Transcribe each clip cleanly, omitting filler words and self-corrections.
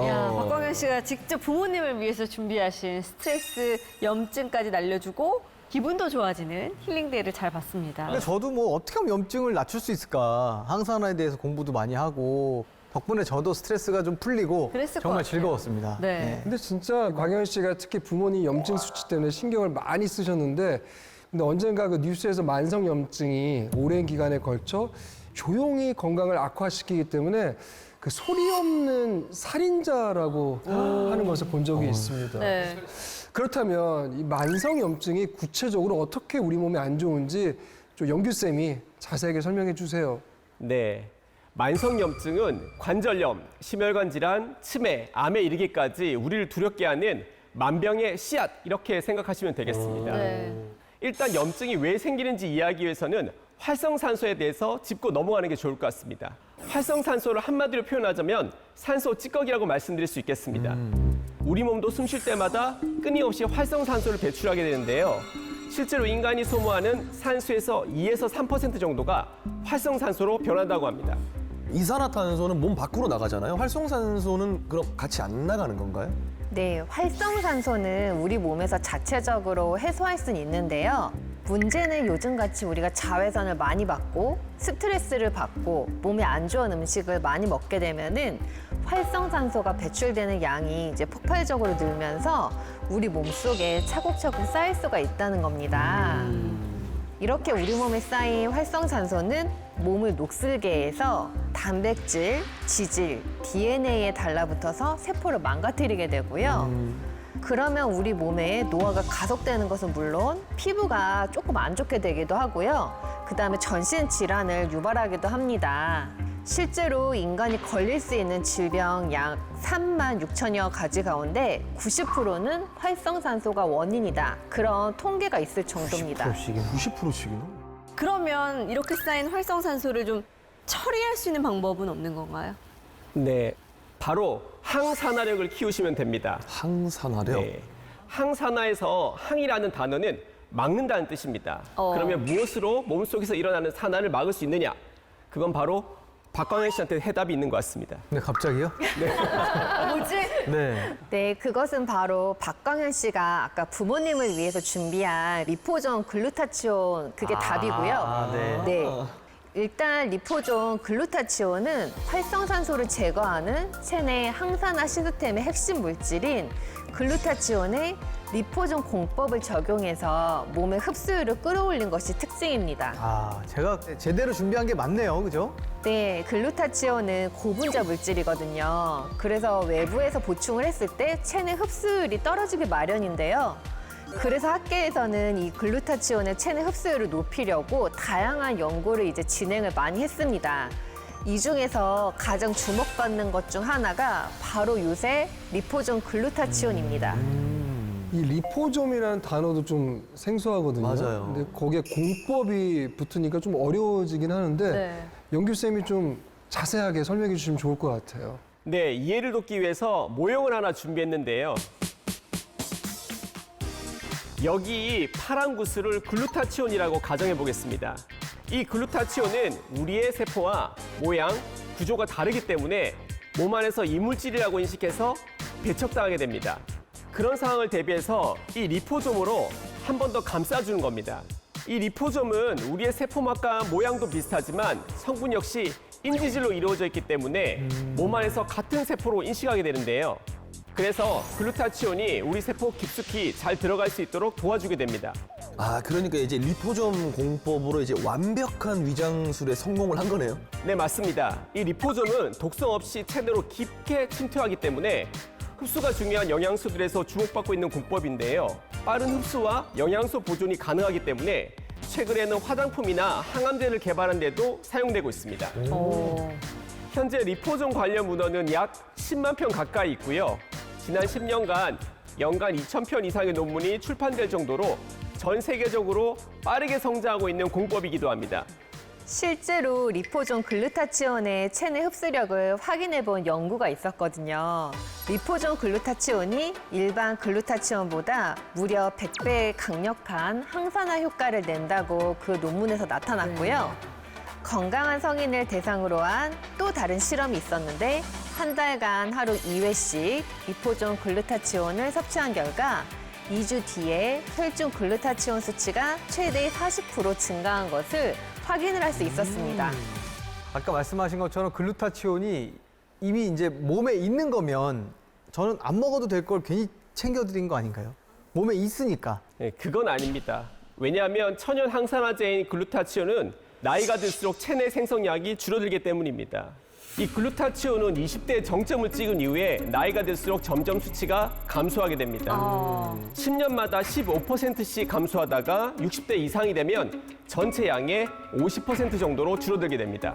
야, 박광현 씨가 직접 부모님을 위해서 준비하신 스트레스, 염증까지 날려주고 기분도 좋아지는 힐링데이를 잘 봤습니다. 근데 저도 뭐 어떻게 하면 염증을 낮출 수 있을까? 항산화에 대해서 공부도 많이 하고 덕분에 저도 스트레스가 좀 풀리고 그랬을 정말 것 같아요. 즐거웠습니다. 네. 근데 진짜 광현 씨가 특히 부모님 염증 수치 때문에 신경을 많이 쓰셨는데 근데 언젠가 그 뉴스에서 만성 염증이 오랜 기간에 걸쳐 조용히 건강을 악화시키기 때문에 그 소리 없는 살인자라고 하는 것을 본 적이 있습니다. 네. 그렇다면 이 만성 염증이 구체적으로 어떻게 우리 몸에 안 좋은지 좀 영규 쌤이 자세하게 설명해 주세요. 네. 만성염증은 관절염, 심혈관 질환, 치매, 암에 이르기까지 우리를 두렵게 하는 만병의 씨앗 이렇게 생각하시면 되겠습니다. 네. 일단 염증이 왜 생기는지 이해하기 위해서는 활성산소에 대해서 짚고 넘어가는 게 좋을 것 같습니다. 활성산소를 한마디로 표현하자면 산소 찌꺼기라고 말씀드릴 수 있겠습니다. 우리 몸도 숨 쉴 때마다 끊임없이 활성산소를 배출하게 되는데요. 실제로 인간이 소모하는 산소에서 2에서 3% 정도가 활성산소로 변한다고 합니다. 이산화탄소는 몸 밖으로 나가잖아요. 활성산소는 그럼 같이 안 나가는 건가요? 네, 활성산소는 우리 몸에서 자체적으로 해소할 수는 있는데요. 문제는 요즘같이 우리가 자외선을 많이 받고 스트레스를 받고 몸에 안 좋은 음식을 많이 먹게 되면은 활성산소가 배출되는 양이 이제 폭발적으로 늘면서 우리 몸속에 차곡차곡 쌓일 수가 있다는 겁니다. 이렇게 우리 몸에 쌓인 활성산소는 몸을 녹슬게 해서 단백질, 지질, DNA에 달라붙어서 세포를 망가뜨리게 되고요. 그러면 우리 몸에 노화가 가속되는 것은 물론 피부가 조금 안 좋게 되기도 하고요. 그다음에 전신 질환을 유발하기도 합니다. 실제로 인간이 걸릴 수 있는 질병 약 3만 6천여 가지 가운데 90%는 활성산소가 원인이다. 그런 통계가 있을 정도입니다. 90%씩이나? 그러면 이렇게 쌓인 활성산소를 좀 처리할 수 있는 방법은 없는 건가요? 네. 바로 항산화력을 키우시면 됩니다. 항산화력? 네. 항산화에서 항이라는 단어는 막는다는 뜻입니다. 그러면 무엇으로 몸속에서 일어나는 산화를 막을 수 있느냐? 그건 바로 박광현 씨한테 해답이 있는 것 같습니다. 네, 갑자기요? 뭐지? 네. 네, 그것은 바로 박광현 씨가 아까 부모님을 위해서 준비한 리포존 글루타치온 그게 답이고요. 네. 네. 일단 리포존 글루타치온은 활성산소를 제거하는 체내 항산화 시스템의 핵심 물질인 글루타치온의 리포존 공법을 적용해서 몸의 흡수율을 끌어올린 것이 특징입니다. 아, 제가 제대로 준비한 게 맞네요. 그죠? 네, 글루타치온은 고분자 물질이거든요. 그래서 외부에서 보충을 했을 때 체내 흡수율이 떨어지기 마련인데요. 그래서 학계에서는 이 글루타치온의 체내 흡수율을 높이려고 다양한 연구를 이제 진행을 많이 했습니다. 이 중에서 가장 주목받는 것 중 하나가 바로 요새 리포존 글루타치온입니다. 이 리포좀이라는 단어도 좀 생소하거든요. 맞아요. 근데 거기에 공법이 붙으니까 좀 어려워지긴 하는데 네. 영규 쌤이 좀 자세하게 설명해 주시면 좋을 것 같아요. 네, 이해를 돕기 위해서 모형을 하나 준비했는데요. 여기 파란 구슬을 글루타치온이라고 가정해 보겠습니다. 이 글루타치온은 우리의 세포와 모양, 구조가 다르기 때문에 몸 안에서 이물질이라고 인식해서 배척당하게 됩니다. 그런 상황을 대비해서 이 리포솜으로 한 번 더 감싸주는 겁니다. 이 리포솜은 우리의 세포막과 모양도 비슷하지만 성분 역시 인지질로 이루어져 있기 때문에 몸 안에서 같은 세포로 인식하게 되는데요. 그래서 글루타치온이 우리 세포 깊숙이 잘 들어갈 수 있도록 도와주게 됩니다. 아, 그러니까 이제 리포점 공법으로 이제 완벽한 위장술에 성공을 한 거네요. 네, 맞습니다. 이 리포솜은 독성 없이 체내로 깊게 침투하기 때문에 흡수가 중요한 영양소들에서 주목받고 있는 공법인데요. 빠른 흡수와 영양소 보존이 가능하기 때문에 최근에는 화장품이나 항암제를 개발하는 데도 사용되고 있습니다. 현재 리포솜 관련 문헌은 약 10만 편 가까이 있고요. 지난 10년간 연간 2,000편 이상의 논문이 출판될 정도로 전 세계적으로 빠르게 성장하고 있는 공법이기도 합니다. 실제로 리포존 글루타치온의 체내 흡수력을 확인해 본 연구가 있었거든요. 리포존 글루타치온이 일반 글루타치온보다 무려 100배 강력한 항산화 효과를 낸다고 그 논문에서 나타났고요. 건강한 성인을 대상으로 한 또 다른 실험이 있었는데 한 달간 하루 2회씩 리포존 글루타치온을 섭취한 결과 2주 뒤에 혈중 글루타치온 수치가 최대 40% 증가한 것을 확인을 할 수 있었습니다. 아까 말씀하신 것처럼 글루타치온이 이미 이제 몸에 있는 거면 저는 안 먹어도 될 걸 괜히 챙겨드린 거 아닌가요? 몸에 있으니까. 네, 그건 아닙니다. 왜냐하면 천연 항산화제인 글루타치온은 나이가 들수록 체내 생성량이 줄어들기 때문입니다. 이 글루타치온은 20대 정점을 찍은 이후에 나이가 들수록 점점 수치가 감소하게 됩니다. 10년마다 15%씩 감소하다가 60대 이상이 되면 전체 양의 50% 정도로 줄어들게 됩니다.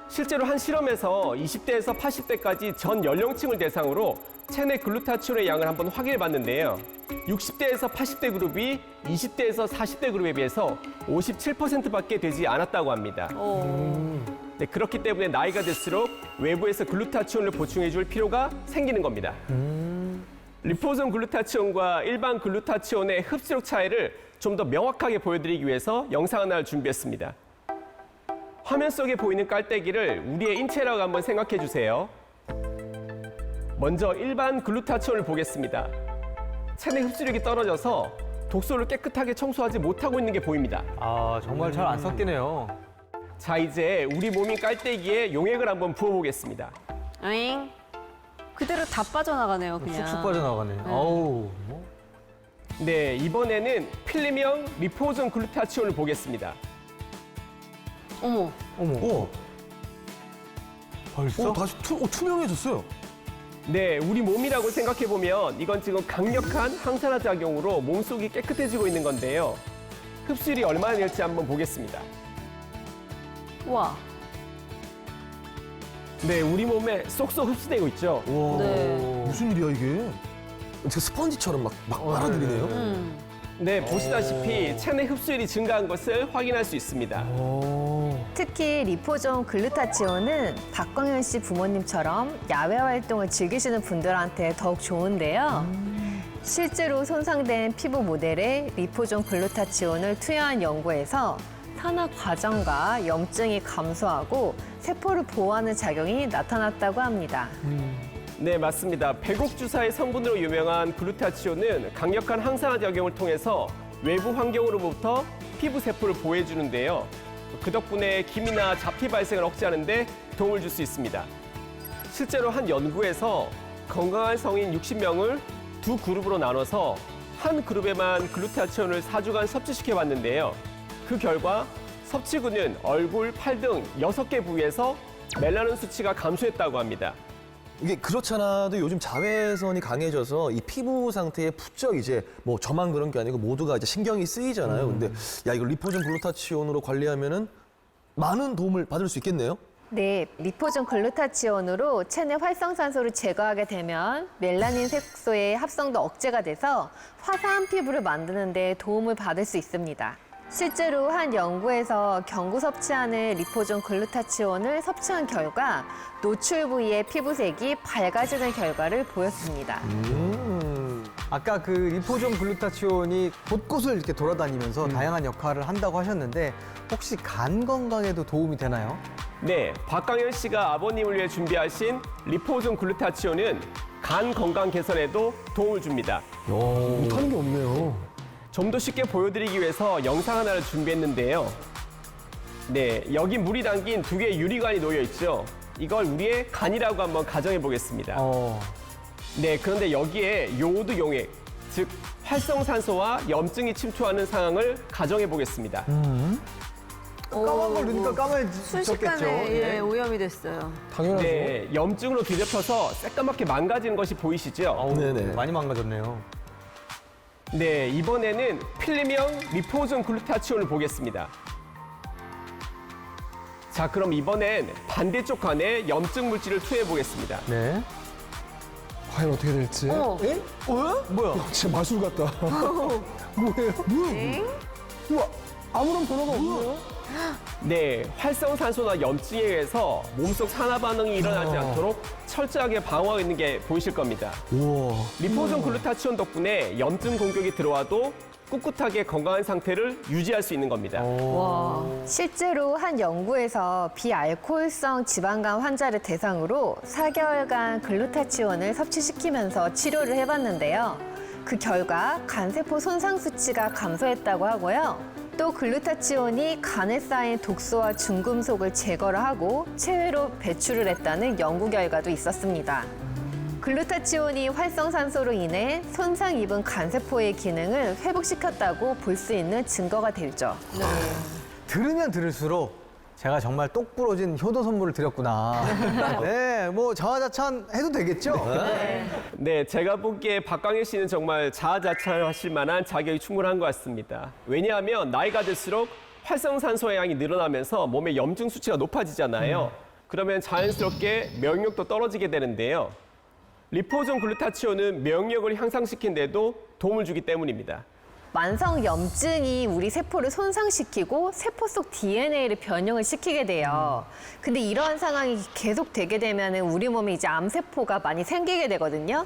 실제로 한 실험에서 20대에서 80대까지 전 연령층을 대상으로 체내 글루타치온의 양을 한번 확인해 봤는데요. 60대에서 80대 그룹이 20대에서 40대 그룹에 비해서 57%밖에 되지 않았다고 합니다. 네, 그렇기 때문에 나이가 들수록 외부에서 글루타치온을 보충해 줄 필요가 생기는 겁니다. 리포존 글루타치온과 일반 글루타치온의 흡수력 차이를 좀 더 명확하게 보여드리기 위해서 영상 하나를 준비했습니다. 화면 속에 보이는 깔때기를 우리의 인체라고 한번 생각해 주세요. 먼저 일반 글루타치온을 보겠습니다. 체내 흡수력이 떨어져서 독소를 깨끗하게 청소하지 못하고 있는 게 보입니다. 아, 정말 잘 안 섞이네요. 자, 이제 우리 몸인 깔때기에 용액을 한번 부어보겠습니다. 잉? 그대로 다 빠져나가네요, 그냥. 쑥쑥 빠져나가네. 어우. 네, 이번에는 필름형 리포존 글루타치온을 보겠습니다. 어머, 어머. 벌써? 다시 투명해졌어요. 네, 우리 몸이라고 생각해보면 이건 지금 강력한 항산화 작용으로 몸속이 깨끗해지고 있는 건데요. 흡수율이 얼마나 될지 한번 보겠습니다. 와. 네, 우리 몸에 쏙쏙 흡수되고 있죠. 와, 네. 무슨 일이야 이게? 진짜 스펀지처럼 막 빨아들이네요. 네, 보시다시피 체내 흡수율이 증가한 것을 확인할 수 있습니다. 특히 리포존 글루타치온은 박광현 씨 부모님처럼 야외 활동을 즐기시는 분들한테 더욱 좋은데요. 실제로 손상된 피부 모델에 리포존 글루타치온을 투여한 연구에서 산화 과정과 염증이 감소하고 세포를 보호하는 작용이 나타났다고 합니다. 네, 맞습니다. 배곡주사의 성분으로 유명한 글루타치온은 강력한 항산화 작용을 통해서 외부 환경으로부터 피부 세포를 보호해주는데요. 그 덕분에 기미나 잡티 발생을 억제하는 데 도움을 줄 수 있습니다. 실제로 한 연구에서 건강한 성인 60명을 두 그룹으로 나눠서 한 그룹에만 글루타치온을 4주간 섭취시켜 봤는데요. 그 결과 섭취군은 얼굴, 팔 등 6개 부위에서 멜라닌 수치가 감소했다고 합니다. 이게 그렇잖아도 요즘 자외선이 강해져서 이 피부 상태에 부쩍 이제 뭐 저만 그런 게 아니고 모두가 이제 신경이 쓰이잖아요. 근데 야, 이거 리포존 글루타치온으로 관리하면은 많은 도움을 받을 수 있겠네요. 네, 리포존 글루타치온으로 체내 활성산소를 제거하게 되면 멜라닌 색소의 합성도 억제가 돼서 화사한 피부를 만드는 데 도움을 받을 수 있습니다. 실제로 한 연구에서 경구 섭취하는 리포존 글루타치온을 섭취한 결과 노출 부위의 피부색이 밝아지는 결과를 보였습니다. 아까 그 리포존 글루타치온이 곳곳을 이렇게 돌아다니면서 다양한 역할을 한다고 하셨는데 혹시 간 건강에도 도움이 되나요? 네, 박광현 씨가 아버님을 위해 준비하신 리포존 글루타치온은 간 건강 개선에도 도움을 줍니다. 못하는 게 없네요. 좀 더 쉽게 보여드리기 위해서 영상 하나를 준비했는데요. 네, 여기 물이 담긴 2개의 유리관이 놓여 있죠. 이걸 우리의 간이라고 한번 가정해 보겠습니다. 네, 그런데 여기에 요오드 용액, 즉 활성산소와 염증이 침투하는 상황을 가정해 보겠습니다. 까만 걸 넣으니까 까만해졌겠죠. 순식간에 예, 오염이 됐어요. 당연하죠. 네, 염증으로 뒤덮여서 새까맣게 망가지는 것이 보이시죠? 네네. 많이 망가졌네요. 네, 이번에는 필름형 리포존 글루타치온을 보겠습니다. 자, 그럼 이번엔 반대쪽 간에 염증 물질을 투여해 보겠습니다. 네. 과연 어떻게 될지. 어머. 에? 뭐야? 진짜 마술 같다. 뭐예요? 엥? 우와, 아무런 변화가 없네요. 네, 활성산소나 염증에 의해서 몸속 산화 반응이 일어나지 않도록 철저하게 방어하고 있는 게 보이실 겁니다. 우와. 리포존 글루타치온 덕분에 염증 공격이 들어와도 꿋꿋하게 건강한 상태를 유지할 수 있는 겁니다. 와. 실제로 한 연구에서 비알코올성 지방간 환자를 대상으로 4개월간 글루타치온을 섭취시키면서 치료를 해봤는데요. 그 결과 간세포 손상 수치가 감소했다고 하고요. 또 글루타치온이 간에 쌓인 독소와 중금속을 제거를 하고 체외로 배출을 했다는 연구 결과도 있었습니다. 글루타치온이 활성산소로 인해 손상 입은 간세포의 기능을 회복시켰다고 볼 수 있는 증거가 되죠. 들으면 들을수록 제가 정말 똑부러진 효도 선물을 드렸구나. 네, 뭐 자화자찬 해도 되겠죠? 네, 제가 보기에 박광일 씨는 정말 자아자찬하실 만한 자격이 충분한 것 같습니다. 왜냐하면 나이가 들수록 활성산소의 양이 늘어나면서 몸의 염증 수치가 높아지잖아요. 그러면 자연스럽게 면역력도 떨어지게 되는데요. 리포존 글루타치온은 면역력을 향상시킨 데도 도움을 주기 때문입니다. 만성 염증이 우리 세포를 손상시키고 세포 속 DNA를 변형을 시키게 돼요. 근데 이러한 상황이 계속되게 되면 우리 몸에 이제 암세포가 많이 생기게 되거든요.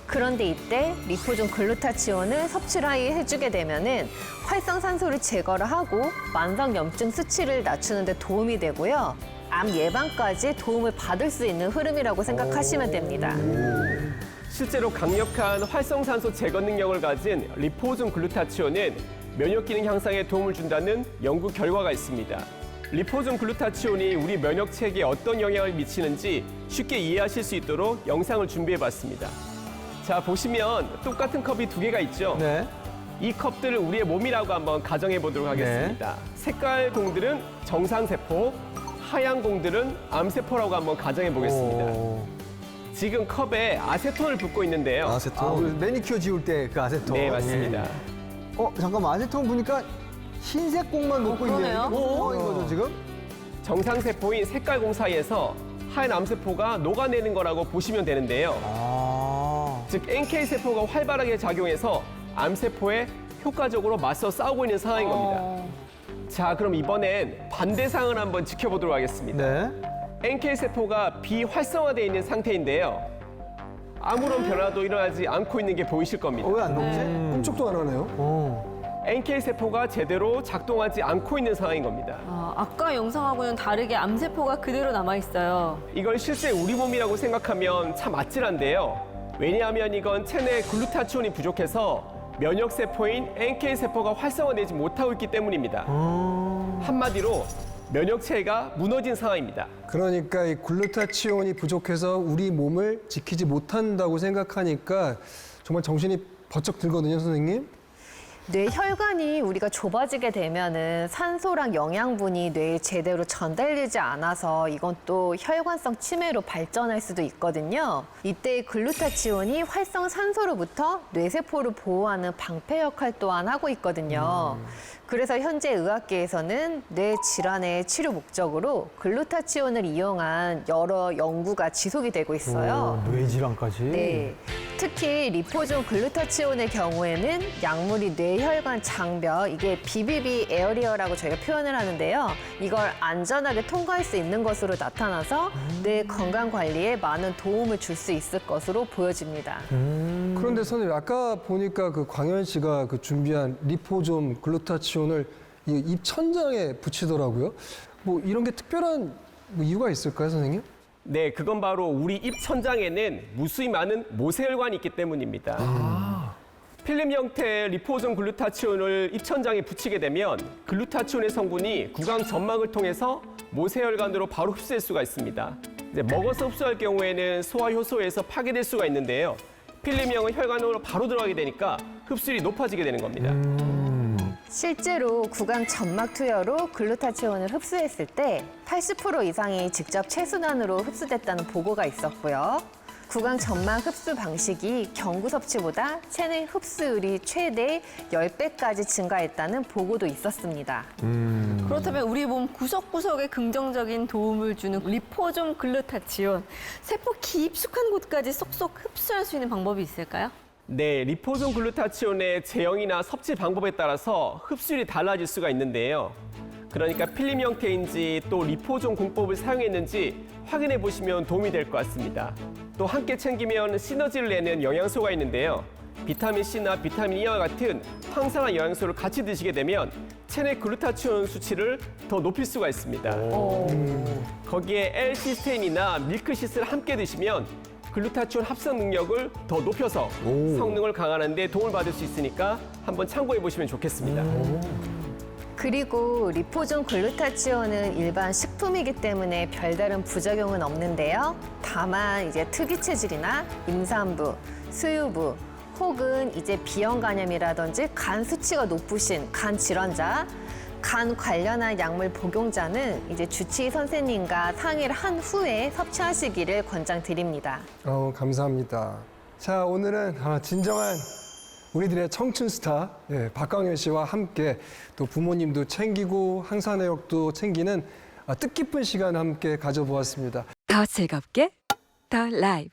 그런데 이때 리포존 글루타치온을 섭취를 해주게 되면은 활성산소를 제거를 하고 만성 염증 수치를 낮추는 데 도움이 되고요. 암 예방까지 도움을 받을 수 있는 흐름이라고 생각하시면 됩니다. 실제로 강력한 활성산소 제거 능력을 가진 리포존 글루타치온은 면역 기능 향상에 도움을 준다는 연구 결과가 있습니다. 리포존 글루타치온이 우리 면역 체계에 어떤 영향을 미치는지 쉽게 이해하실 수 있도록 영상을 준비해봤습니다. 자, 보시면 똑같은 컵이 두 개가 있죠. 네. 이 컵들을 우리의 몸이라고 한번 가정해 보도록 하겠습니다. 색깔 공들은 정상세포, 하얀 공들은 암세포라고 한번 가정해 보겠습니다. 지금 컵에 아세톤을 붓고 있는데요. 아세톤. 매니큐어 지울 때 그 아세톤. 네, 맞습니다. 잠깐만, 아세톤 보니까 흰색 공만 녹고 있네요. 그러네요. 이게 무슨 상황인 거죠, 지금? 정상세포인 색깔공 사이에서 하얀 암세포가 녹아내는 거라고 보시면 되는데요. 즉 NK세포가 활발하게 작용해서 암세포에 효과적으로 맞서 싸우고 있는 상황인 겁니다. 자, 그럼 이번엔 반대 상황을 한번 지켜보도록 하겠습니다. 네. NK세포가 비활성화되어 있는 상태인데요. 아무런 변화도 일어나지 않고 있는 게 보이실 겁니다. 왜 안 녹지? 꿈쩍도 안 하네요. NK세포가 제대로 작동하지 않고 있는 상황인 겁니다. 아까 영상하고는 다르게 암세포가 그대로 남아있어요. 이걸 실제 우리 몸이라고 생각하면 참 아찔한데요. 왜냐하면 이건 체내 글루타치온이 부족해서 면역세포인 NK세포가 활성화되지 못하고 있기 때문입니다. 한마디로 면역체계가 무너진 상황입니다. 그러니까 이 글루타치온이 부족해서 우리 몸을 지키지 못한다고 생각하니까 정말 정신이 번쩍 들거든요, 선생님. 뇌혈관이 우리가 좁아지게 되면은 산소랑 영양분이 뇌에 제대로 전달되지 않아서 이건 또 혈관성 치매로 발전할 수도 있거든요. 이때 글루타치온이 활성산소로부터 뇌세포를 보호하는 방패 역할 또한 하고 있거든요. 그래서 현재 의학계에서는 뇌 질환의 치료 목적으로 글루타치온을 이용한 여러 연구가 지속이 되고 있어요. 뇌질환까지. 네. 특히 리포존 글루타치온의 경우에는 약물이 뇌혈관 장벽, 이게 BBB 에어리어라고 저희가 표현을 하는데요. 이걸 안전하게 통과할 수 있는 것으로 나타나서 뇌 건강 관리에 많은 도움을 줄 수 있을 것으로 보여집니다. 그런데 선생님, 아까 보니까 그 광현 씨가 그 준비한 리포존 글루타치온을 이 입천장에 붙이더라고요. 뭐 이런 게 특별한 뭐 이유가 있을까요, 선생님? 네, 그건 바로 우리 입 천장에는 무수히 많은 모세혈관이 있기 때문입니다. 필름 형태의 리포존 글루타치온을 입 천장에 붙이게 되면 글루타치온의 성분이 구강 점막을 통해서 모세혈관으로 바로 흡수될 수가 있습니다. 이제 먹어서 흡수할 경우에는 소화 효소에서 파괴될 수가 있는데요. 필름형은 혈관으로 바로 들어가게 되니까 흡수율이 높아지게 되는 겁니다. 실제로 구강 점막 투여로 글루타치온을 흡수했을 때 80% 이상이 직접 체순환으로 흡수됐다는 보고가 있었고요. 구강 점막 흡수 방식이 경구 섭취보다 체내 흡수율이 최대 10배까지 증가했다는 보고도 있었습니다. 그렇다면 우리 몸 구석구석에 긍정적인 도움을 주는 리포존 글루타치온, 세포 깊숙한 곳까지 쏙쏙 흡수할 수 있는 방법이 있을까요? 네, 리포존 글루타치온의 제형이나 섭취 방법에 따라서 흡수율이 달라질 수가 있는데요. 그러니까 필름 형태인지 또 리포존 공법을 사용했는지 확인해 보시면 도움이 될 것 같습니다. 또 함께 챙기면 시너지를 내는 영양소가 있는데요. 비타민C나 비타민 E와 같은 항산화 영양소를 같이 드시게 되면 체내 글루타치온 수치를 더 높일 수가 있습니다. 거기에 L-시스테인이나 밀크시스를 함께 드시면 글루타치온 합성 능력을 더 높여서 성능을 강화하는 데 도움을 받을 수 있으니까 한번 참고해 보시면 좋겠습니다. 그리고 리포존 글루타치온은 일반 식품이기 때문에 별다른 부작용은 없는데요. 다만 이제 특이 체질이나 임산부, 수유부 혹은 이제 비형 간염이라든지 간 수치가 높으신 간 질환자, 간 관련한 약물 복용자는 이제 주치의 선생님과 상의를 한 후에 섭취하시기를 권장드립니다. 감사합니다. 자, 오늘은 진정한 우리들의 청춘 스타 박광현 씨와 함께 또 부모님도 챙기고 항산화력도 챙기는 뜻깊은 시간 함께 가져보았습니다. 더 즐겁게 더 라이브